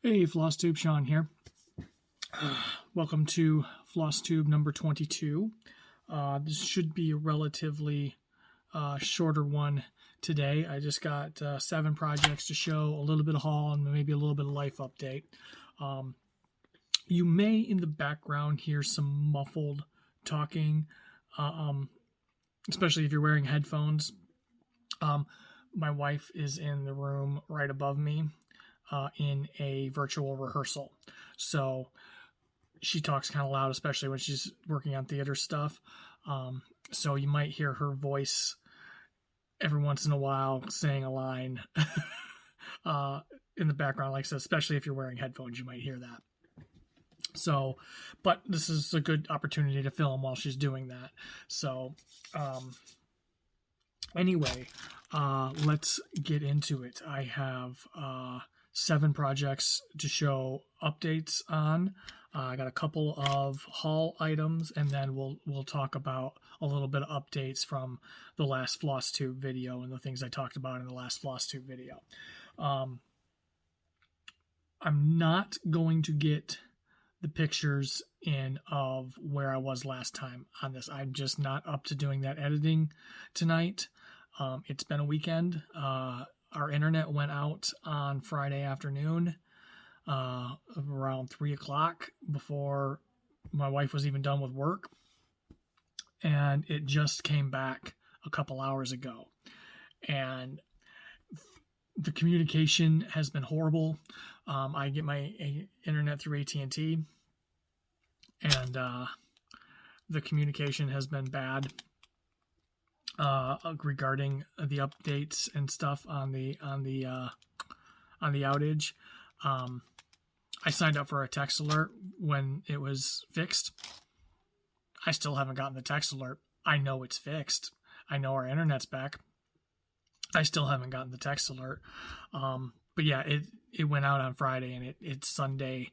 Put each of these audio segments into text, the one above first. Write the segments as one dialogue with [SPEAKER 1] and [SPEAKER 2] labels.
[SPEAKER 1] Hey, Flosstube, Sean here. Welcome to Flosstube number 22. This should be a relatively shorter one today. I just got 7 projects to show, a little bit of haul, and maybe a little bit of life update. You may, in the background, hear some muffled talking, especially if you're wearing headphones. My wife is in the room right above me. In a virtual rehearsal. So she talks kind of loud, especially when she's working on theater stuff. So you might hear her voice every once in a while saying a line in the background, like I said, especially if you're wearing headphones, you might hear that. So, but this is a good opportunity to film while she's doing that. So, anyway, let's get into it. I have 7 projects to show updates on. I got a couple of haul items, and then we'll talk about a little bit of updates from the last Flosstube video and the things I talked about in the last Flosstube video. I'm not going to get the pictures in of where I was last time on this. I'm just not up to doing that editing tonight. It's been a weekend. Our internet went out on Friday afternoon around 3 o'clock before my wife was even done with work. And it just came back a couple hours ago. And the communication has been horrible. I get my internet through AT&T. And the communication has been bad. Regarding the updates and stuff on the outage. I signed up for a text alert when it was fixed. I still haven't gotten the text alert. I know it's fixed. I know our internet's back. I still haven't gotten the text alert. But yeah, it went out on Friday, and it's Sunday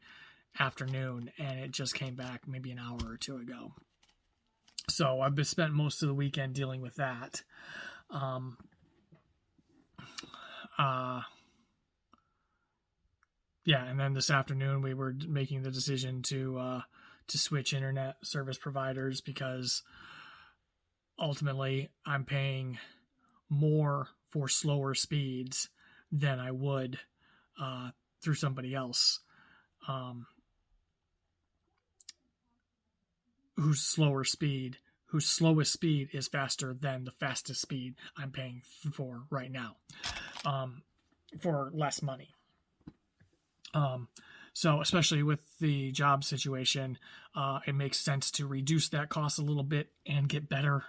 [SPEAKER 1] afternoon, and it just came back maybe an hour or two ago. So I've spent most of the weekend dealing with that. Yeah, and then this afternoon we were making the decision to switch internet service providers because ultimately I'm paying more for slower speeds than I would through somebody else. Whose slowest speed is faster than the fastest speed I'm paying for right now, for less money. So especially with the job situation, it makes sense to reduce that cost a little bit and get better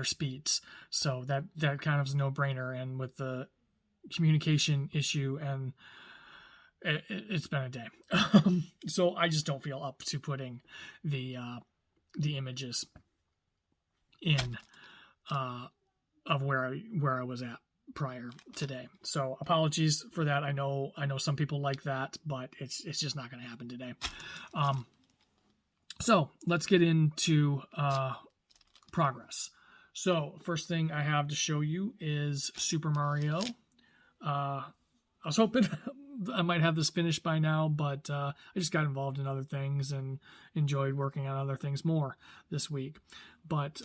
[SPEAKER 1] speeds. So that kind of is a no-brainer. And with the communication issue, and it's been a day. So I just don't feel up to putting the images in of where I was at prior today. So apologies for that. I know some people like that, but it's just not going to happen today. So let's get into progress. So first thing I have to show you is Super Mario. I was hoping I might have this finished by now, but I just got involved in other things and enjoyed working on other things more this week. But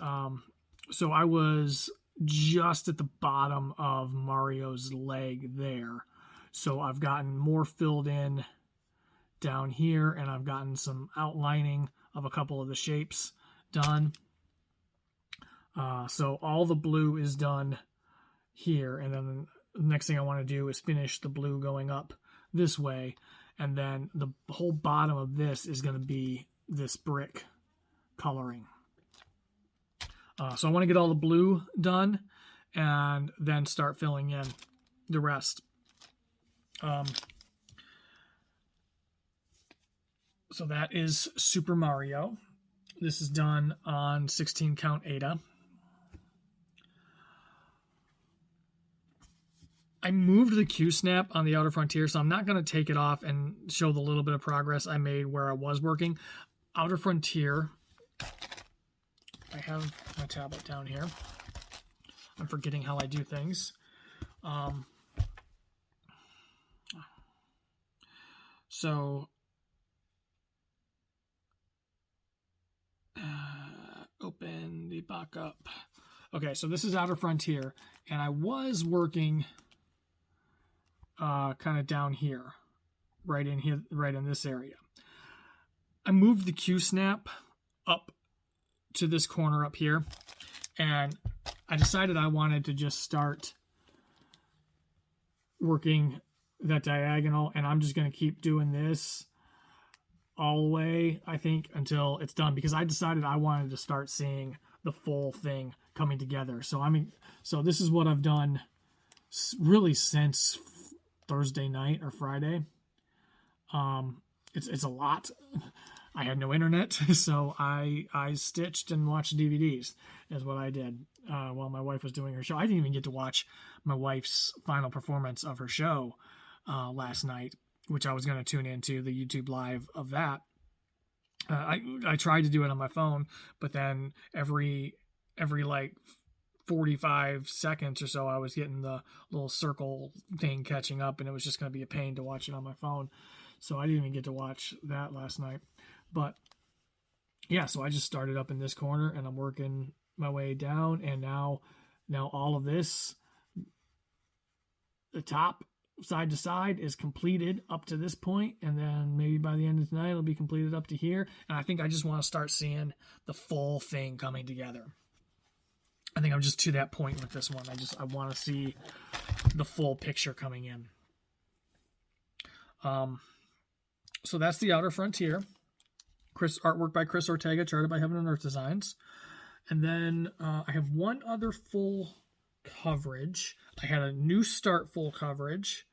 [SPEAKER 1] so I was just at the bottom of Mario's leg there. So I've gotten more filled in down here, and I've gotten some outlining of a couple of the shapes done. So all the blue is done here, and then the next thing I want to do is finish the blue going up this way, and then the whole bottom of this is going to be this brick coloring. So I want to get all the blue done and then start filling in the rest. So that is Super Mario. This is done on 16 count Ada. I moved the Q-snap on the outer frontier, so I'm not going to take it off and show the little bit of progress I made where I was working. Outer frontier, I have my tablet down here. I'm forgetting how I do things. So open the back up. Okay, so this is Outer Frontier, and I was working kind of down here, right in this area. I moved the Q snap up to this corner up here, and I decided I wanted to just start working that diagonal, and I'm just going to keep doing this all the way, I think, until it's done, because I decided I wanted to start seeing the full thing coming together. So this is what I've done really since Thursday night or Friday. It's a lot. I had no internet, so I stitched and watched DVDs is what I did while my wife was doing her show. I didn't even get to watch my wife's final performance of her show last night, which I was going to tune into the YouTube live of that. I tried to do it on my phone, but then every like 45 seconds or so, I was getting the little circle thing catching up, and it was just going to be a pain to watch it on my phone. So I didn't even get to watch that last night. But yeah, so I just started up in this corner, and I'm working my way down, and now all of this, the top side to side, is completed up to this point, and then maybe by the end of tonight it'll be completed up to here. And I think I just want to start seeing the full thing coming together. I think I'm just to that point with this one. I want to see the full picture coming in. So that's the Outer Frontier. Artwork by Chris Ortega, charted by Heaven and Earth Designs. And then I have one other full coverage. I had a new start full coverage.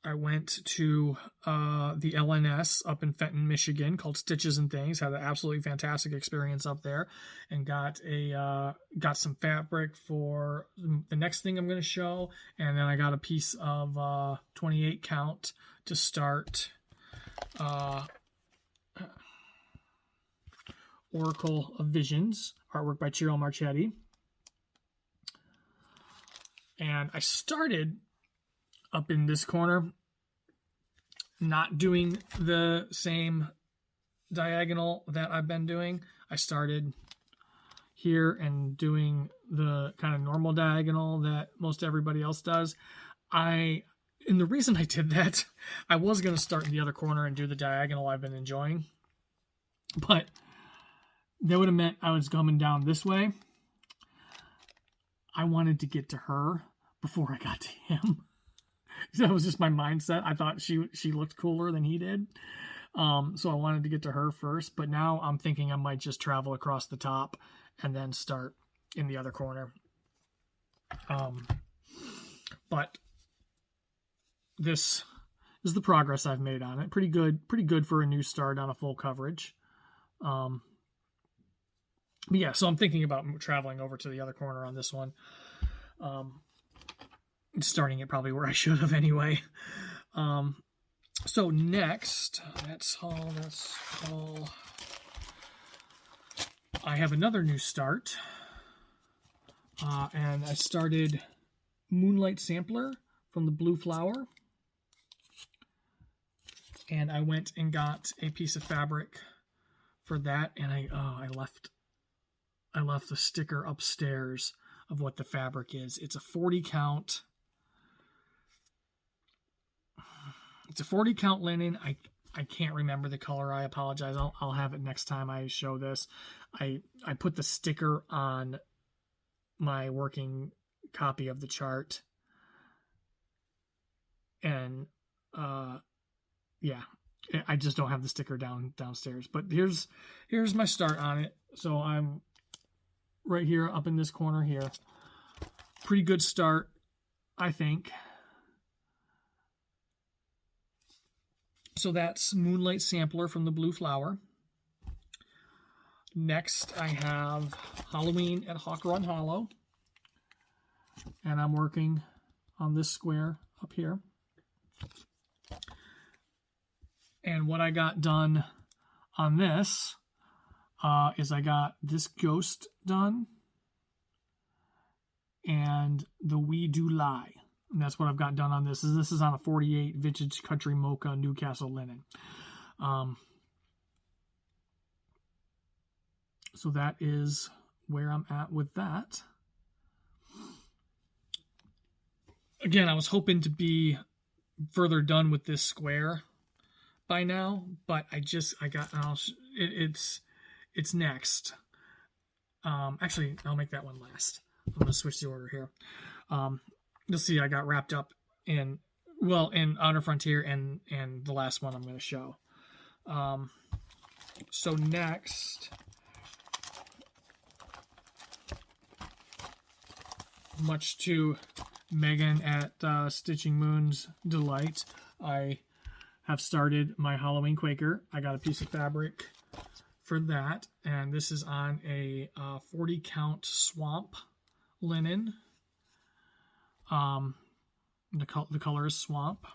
[SPEAKER 1] I went to the LNS up in Fenton, Michigan, called Stitches and Things. Had an absolutely fantastic experience up there, and got some fabric for the next thing I'm going to show. And then I got a piece of 28 count to start Oracle of Visions, artwork by Ciro Marchetti. And I started up in this corner, not doing the same diagonal that I've been doing. I started here and doing the kind of normal diagonal that most everybody else does. And the reason I did that, I was going to start in the other corner and do the diagonal I've been enjoying, but that would have meant I was coming down this way. I wanted to get to her before I got to him. That was just my mindset. I thought she looked cooler than he did. So I wanted to get to her first, but now I'm thinking I might just travel across the top and then start in the other corner. But this is the progress I've made on it. Pretty good for a new start on a full coverage. But yeah, so I'm thinking about traveling over to the other corner on this one. Starting it probably where I should have anyway. So next, that's all. I have another new start. And I started Moonlight Sampler from the Blue Flower. And I went and got a piece of fabric for that, and I left the sticker upstairs of what the fabric is. It's a 40 count. It's a 40 count linen. I can't remember the color. I apologize. I'll have it next time I show this. I put the sticker on my working copy of the chart. And yeah, I just don't have the sticker downstairs. But here's my start on it. So I'm right here up in this corner here. Pretty good start, I think. So that's Moonlight Sampler from the Blue Flower. Next, I have Halloween at Hawk Run Hollow. And I'm working on this square up here. And what I got done on this is I got this ghost done and the We Do Lie And that's what I've got done on this. This is on a 48 vintage country mocha Newcastle linen. So that is where I'm at with that. Again, I was hoping to be further done with this square by now, but it's next. Actually, I'll make that one last. I'm going to switch the order here. You'll see I got wrapped up in Outer Frontier and the last one I'm going to show. So next, much to Megan at Stitching Moon's delight, I have started my Halloween Quaker. I got a piece of fabric for that, and this is on a 40 count swamp linen. The color is swamp,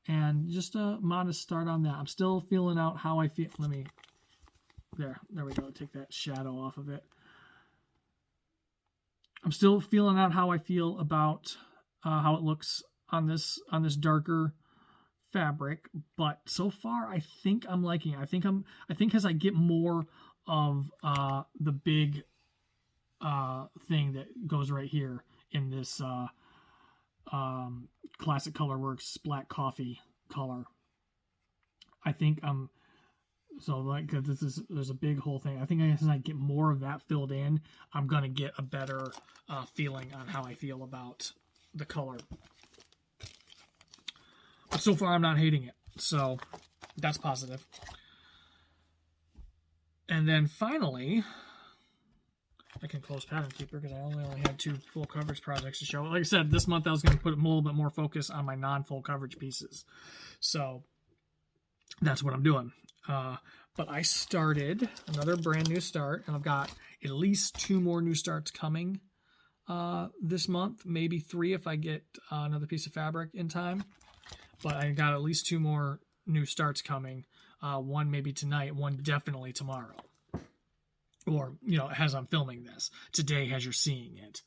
[SPEAKER 1] and just a modest start on that. I'm still feeling out how I feel. There we go. Take that shadow off of it. I'm still feeling out how I feel about how it looks on this darker fabric, but so far I think I'm liking it. I think as I get more of the big thing that goes right here in this Classic Colorworks black coffee color, I think I'm there's a big whole thing. I think as I get more of that filled in, I'm gonna get a better feeling on how I feel about the color. But so far I'm not hating it, so that's positive. And then finally, I can close Pattern Keeper because I only had 2 full coverage projects to show. Like I said, this month I was going to put a little bit more focus on my non-full coverage pieces. So that's what I'm doing. But I started another brand new start, and I've got at least 2 more new starts coming this month, maybe 3 if I get another piece of fabric in time. But I got at least 2 more new starts coming. One maybe tonight, one definitely tomorrow. Or, as I'm filming this. Today as you're seeing it.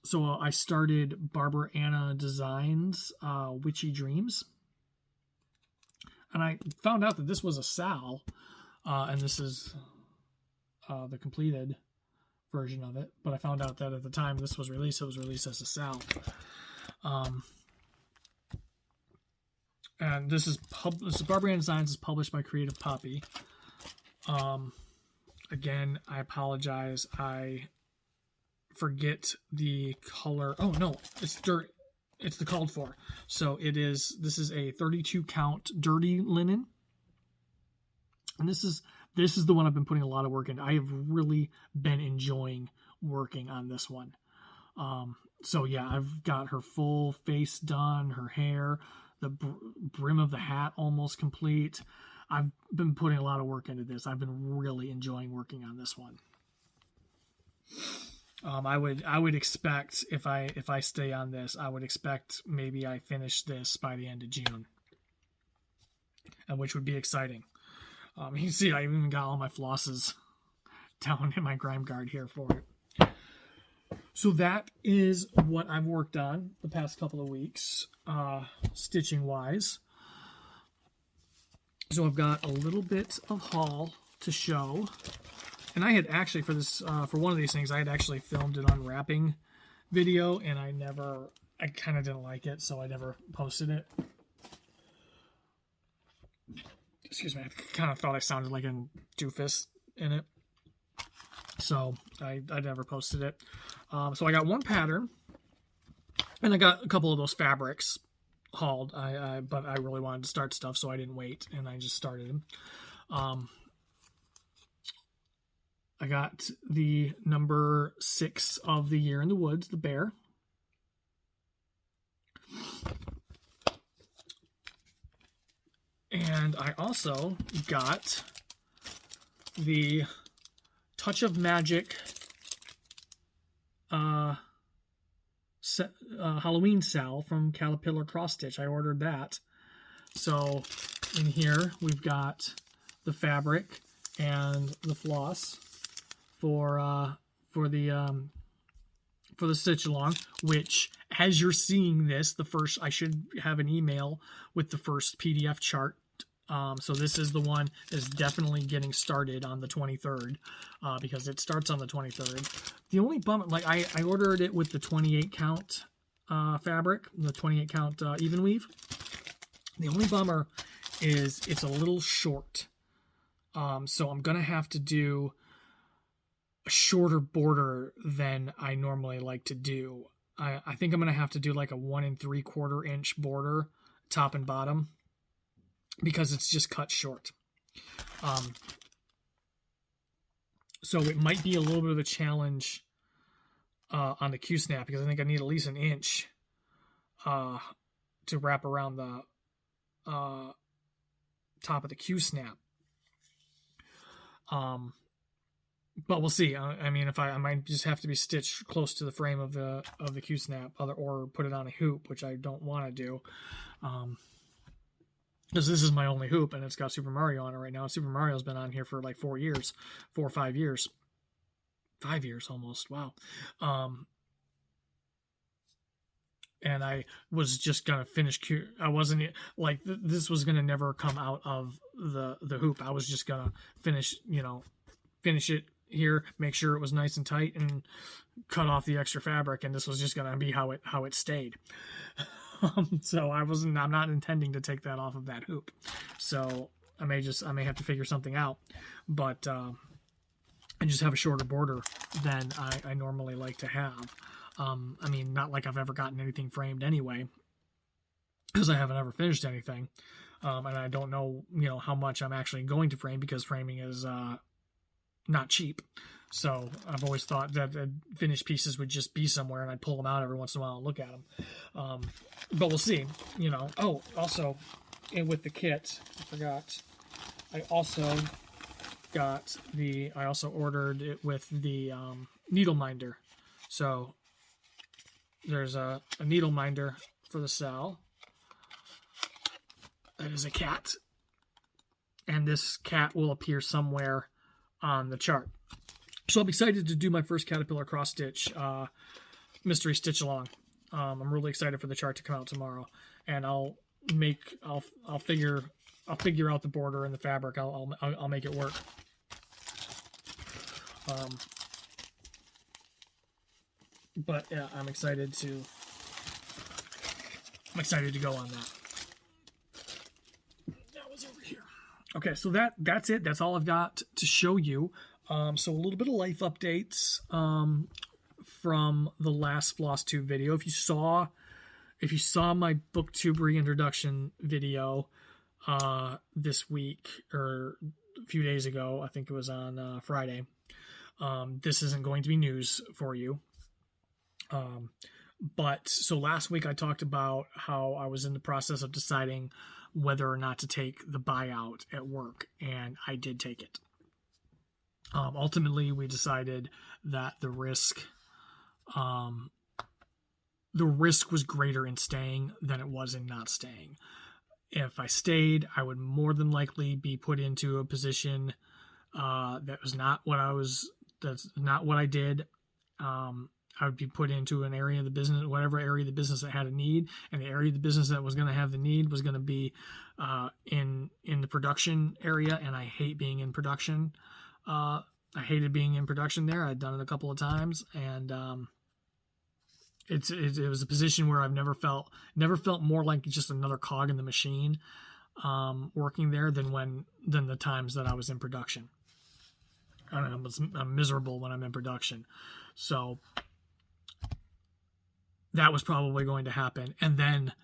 [SPEAKER 1] So I started Barbara Anna Designs Witchy Dreams. And I found out that this was a Sal. And this is the completed version of it. But I found out that at the time this was released, it was released as a Sal. And this is Barbara Ann Designs is published by Creative Poppy. Again, I apologize. I forget the color. Oh no, it's dirt. It's the called for. So this is a 32 count dirty linen. And this is the one I've been putting a lot of work in. I have really been enjoying working on this one. So yeah, I've got her full face done, her hair, the brim of the hat almost complete. I've been putting a lot of work into this. I've been really enjoying working on this one. I would expect if I stay on this, I would expect maybe I finish this by the end of June, which would be exciting. You can see I even got all my flosses down in my grime guard here for it. So that is what I've worked on the past couple of weeks, stitching wise. So I've got a little bit of haul to show. And I had actually, for one of these things, I had actually filmed an unwrapping video, and I kind of didn't like it, so I never posted it. Excuse me, I kind of thought I sounded like a doofus in it. So I never posted it. So I got one pattern, and I got a couple of those fabrics hauled. But I really wanted to start stuff, so I didn't wait, and I just started them. I got the number 6 of the Year in the Woods, the bear. And I also got the Touch of Magic Halloween Sal from Caterpillar Cross Stitch. I ordered that. So in here we've got the fabric and the floss. for the stitch along, which as you're seeing this, I should have an email with the first PDF chart. So this is the one that's definitely getting started on the 23rd, because it starts on the 23rd. The only bummer, like I ordered it with the 28 count fabric, the 28 count even weave. The only bummer is it's a little short. So I'm going to have to do a shorter border than I normally like to do. I think I'm going to have to do like a 1 3/4 inch border, top and bottom, because it's just cut short. So it might be a little bit of a challenge on the Q-snap, because I think I need at least an inch to wrap around the top of the Q-snap. But we'll see. I mean, if I might just have to be stitched close to the frame of the Q-snap, or put it on a hoop, which I don't want to do, because this is my only hoop, and it's got Super Mario on it right now. Super Mario's been on here for like 4 or 5 years, 5 years almost. Wow. And I was just gonna finish I wasn't like this was gonna never come out of the hoop. I was just gonna finish it here, make sure it was nice and tight, and cut off the extra fabric, and this was just gonna be how it stayed. So I'm not intending to take that off of that hoop. So I may have to figure something out, but I just have a shorter border than I normally like to have. I mean, not like I've ever gotten anything framed anyway, because I haven't ever finished anything. And I don't know, how much I'm actually going to frame, because framing is not cheap. So I've always thought that the finished pieces would just be somewhere, and I'd pull them out every once in a while and look at them. But we'll see, Oh, also, with the kit, I forgot, I also ordered it with the needle minder. So there's a needle minder for the cell. That is a cat. And this cat will appear somewhere on the chart. So I'm excited to do my first Caterpillar cross stitch mystery stitch along. I'm really excited for the chart to come out tomorrow, and I'll figure out the border and the fabric. I'll make it work. But yeah, I'm excited to go on that. That was over here. Okay, so that's it. That's all I've got to show you. So a little bit of life updates from the last Flosstube video. If you saw my BookTube reintroduction video this week, or a few days ago, I think it was on Friday, this isn't going to be news for you. But so last week I talked about how I was in the process of deciding whether or not to take the buyout at work, and I did take it. Ultimately, we decided that the risk was greater in staying than it was in not staying. If I stayed, I would more than likely be put into a position that's not what I did. I would be put into an area of the business, whatever area of the business that had a need, and the area of the business that was going to have the need was going to be in the production area, and I hate being in production. I hated being in production there. I'd done it a couple of times, and it was a position where I've never felt more like just another cog in the machine working there than the times that I was in production. I'm miserable when I'm in production. So that was probably going to happen. And then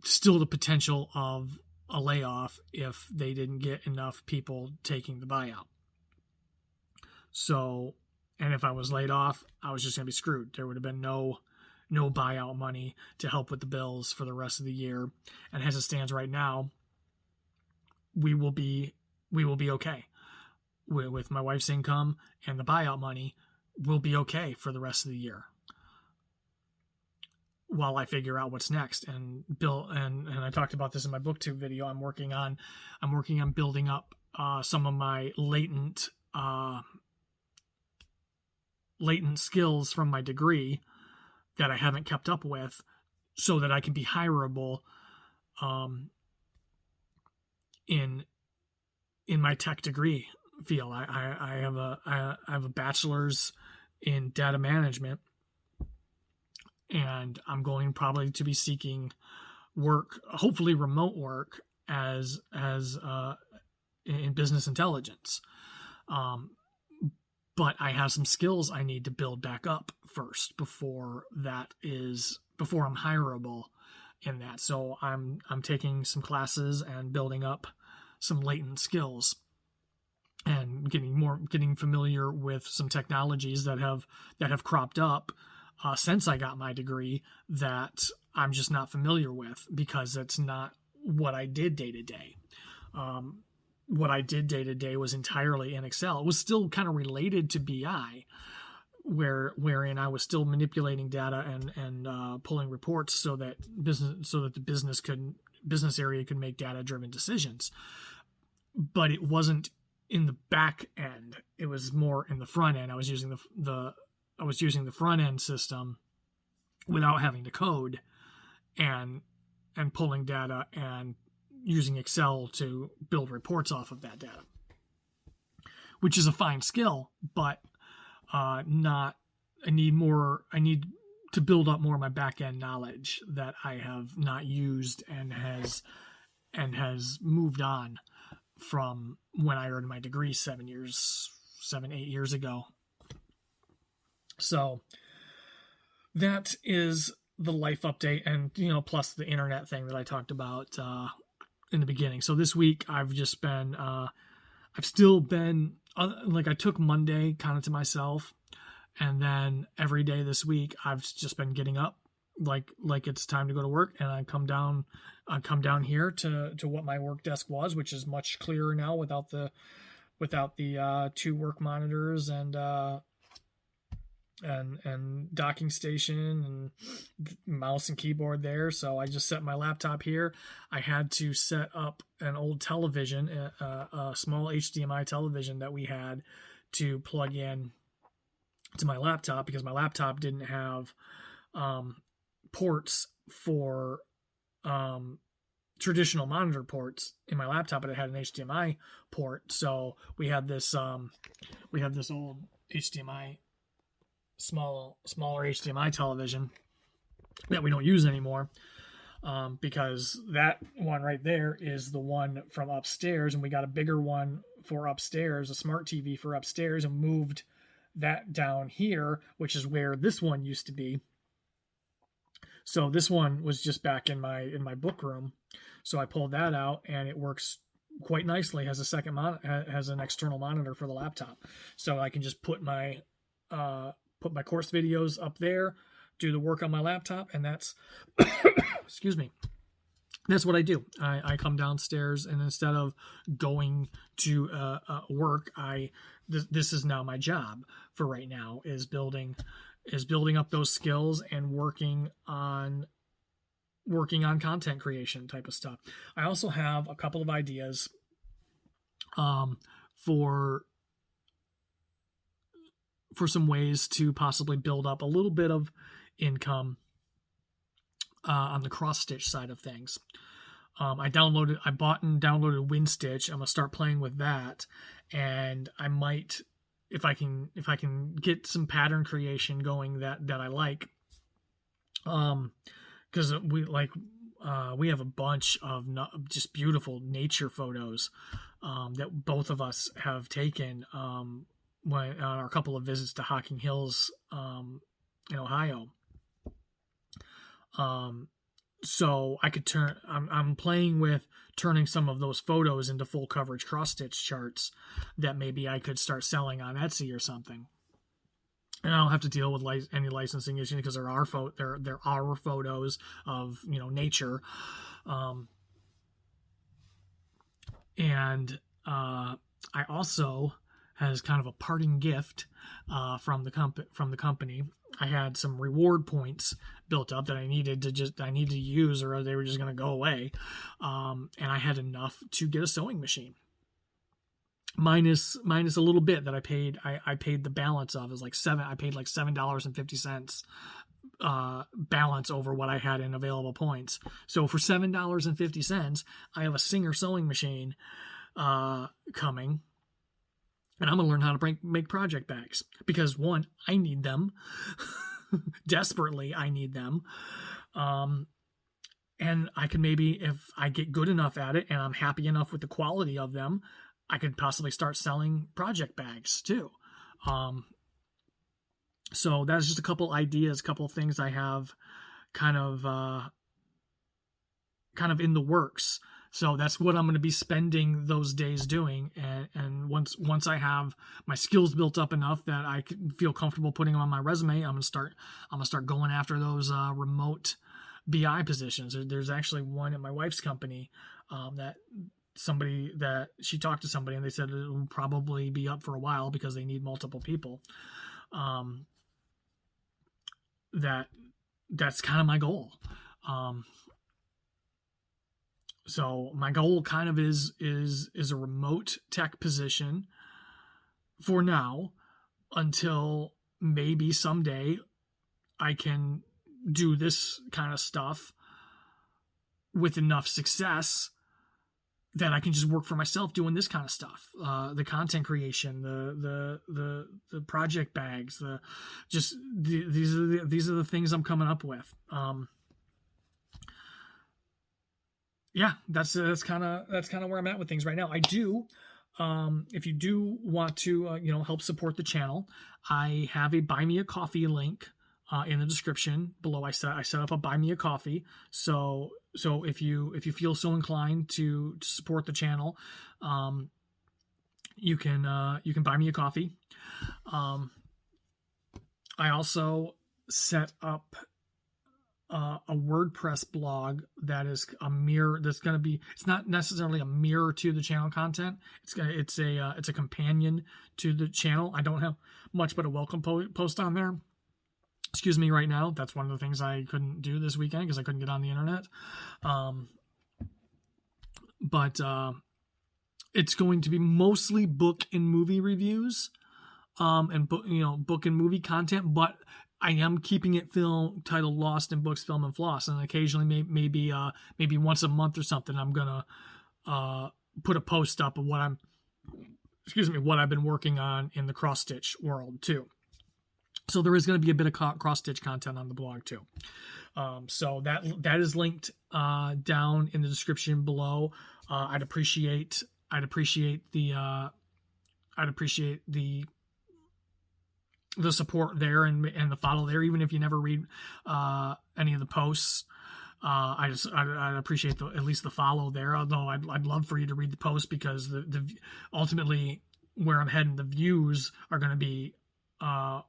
[SPEAKER 1] still the potential of a layoff if they didn't get enough people taking the buyout. So, and if I was laid off, I was just going to be screwed. There would have been no buyout money to help with the bills for the rest of the year. And as it stands right now, we will be okay. With my wife's income and the buyout money, we'll be okay for the rest of the year while I figure out what's next. And I talked about this in my BookTube video. I'm working on building up some of my latent latent skills from my degree that I haven't kept up with, so that I can be hireable in my tech degree field. I have a bachelor's in data management, and I'm going probably to be seeking work, hopefully remote work, as in business intelligence. But I have some skills I need to build back up first before I'm hireable in that. So I'm taking some classes and building up some latent skills and getting familiar with some technologies that have cropped up since I got my degree that I'm just not familiar with, because it's not what I did day to day. What I did day to day was entirely in Excel. It was still kind of related to BI, wherein I was still manipulating data and pulling reports so that the business area could make data driven decisions. But it wasn't in the back end. It was more in the front end. I was using the front end system without having to code, and pulling data and using Excel to build reports off of that data, which is a fine skill, but I need to build up more of my back end knowledge that I have not used and has moved on from when I earned my degree 7, 8 years ago. So that is the life update, and plus the internet thing that I talked about in the beginning. So this week I've just been I took Monday kind of to myself, and then every day this week I've just been getting up like it's time to go to work, and I come down here to what my work desk was, which is much clearer now without the 2 work monitors and docking station and mouse and keyboard there. So I just set my laptop here. I had to set up an old television, a small HDMI television that we had, to plug in to my laptop, because my laptop didn't have ports for traditional monitor ports in my laptop, but it had an HDMI port. So we had this old HDMI, smaller HDMI television that we don't use anymore, because that one right there is the one from upstairs, and we got a bigger one for upstairs, a smart TV for upstairs, and moved that down here, which is where this one used to be. So this one was just back in my book room. So I pulled that out, and it works quite nicely. Has an external monitor for the laptop, so I can just put my course videos up there, do the work on my laptop, and that's excuse me. That's what I do. I come downstairs, and instead of going to work, this is now my job for right now, is building up those skills and working on content creation type of stuff. I also have a couple of ideas for some ways to possibly build up a little bit of income on the cross stitch side of things. I bought and downloaded WinStitch. I'm gonna start playing with that, and I might, if I can get some pattern creation going that I like, because we have a bunch of just beautiful nature photos that both of us have taken on our couple of visits to Hocking Hills in Ohio. So I could I'm playing with turning some of those photos into full coverage cross stitch charts that maybe I could start selling on Etsy or something. And I don't have to deal with any licensing issues, because there are photos of nature, and I also, as kind of a parting gift from the company, I had some reward points built up that I needed to use, or they were just going to go away, and I had enough to get a sewing machine. minus a little bit that I paid. I paid the balance of, is like I paid like $7.50 balance over what I had in available points. So for $7.50, I have a Singer sewing machine coming, and I'm gonna learn how to make project bags, because one, I need them. Desperately, I need them. And I can maybe, if I get good enough at it and I'm happy enough with the quality of them, I could possibly start selling project bags too. So that's just a couple ideas, a couple of things I have kind of in the works. So that's what I'm going to be spending those days doing. And once I have my skills built up enough that I can feel comfortable putting them on my resume, I'm going to start going after those remote BI positions. There's actually one at my wife's company that she talked to somebody, and they said it will probably be up for a while because they need multiple people. That's kind of my goal. So my goal kind of is a remote tech position for now, until maybe someday I can do this kind of stuff with enough success that I can just work for myself doing this kind of stuff. The content creation, the project bags, these are the things I'm coming up with. Yeah, that's kind of where I'm at with things right now. I do, if you do want to, help support the channel, I have a Buy Me a Coffee link in the description below. I set up a Buy Me a Coffee. So if you feel so inclined to support the channel, you can buy me a coffee. I also set up a WordPress blog that is a mirror. That's going to be. It's not necessarily a mirror to the channel content. It's a companion to the channel. I don't have much but a welcome post on there. Excuse me right now. That's one of the things I couldn't do this weekend because I couldn't get on the internet. But it's going to be mostly book and movie reviews, and book and movie content. But I am keeping it titled Lost in Books, Film, and Floss, and occasionally maybe once a month or something, I'm gonna put a post up of what I've been working on in the cross stitch world too. So there is going to be a bit of cross stitch content on the blog too. So that is linked down in the description below. I'd appreciate the support there and the follow there, even if you never read any of the posts. I'd appreciate at least the follow there. Although I'd love for you to read the post, because the ultimately where I'm heading, the views are going to be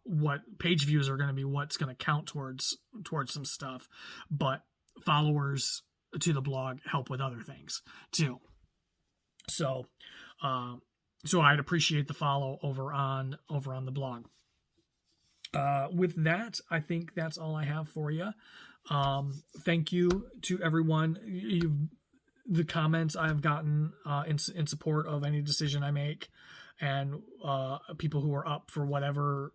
[SPEAKER 1] what page views are going to be what's going to count towards some stuff, but followers to the blog help with other things too. So I'd appreciate the follow over on the blog. With that, I think that's all I have for you. Thank you to everyone. The comments I've gotten in support of any decision I make, and people who are up for whatever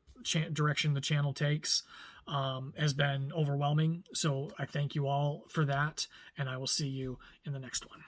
[SPEAKER 1] direction the channel takes, has been overwhelming. So I thank you all for that, and I will see you in the next one.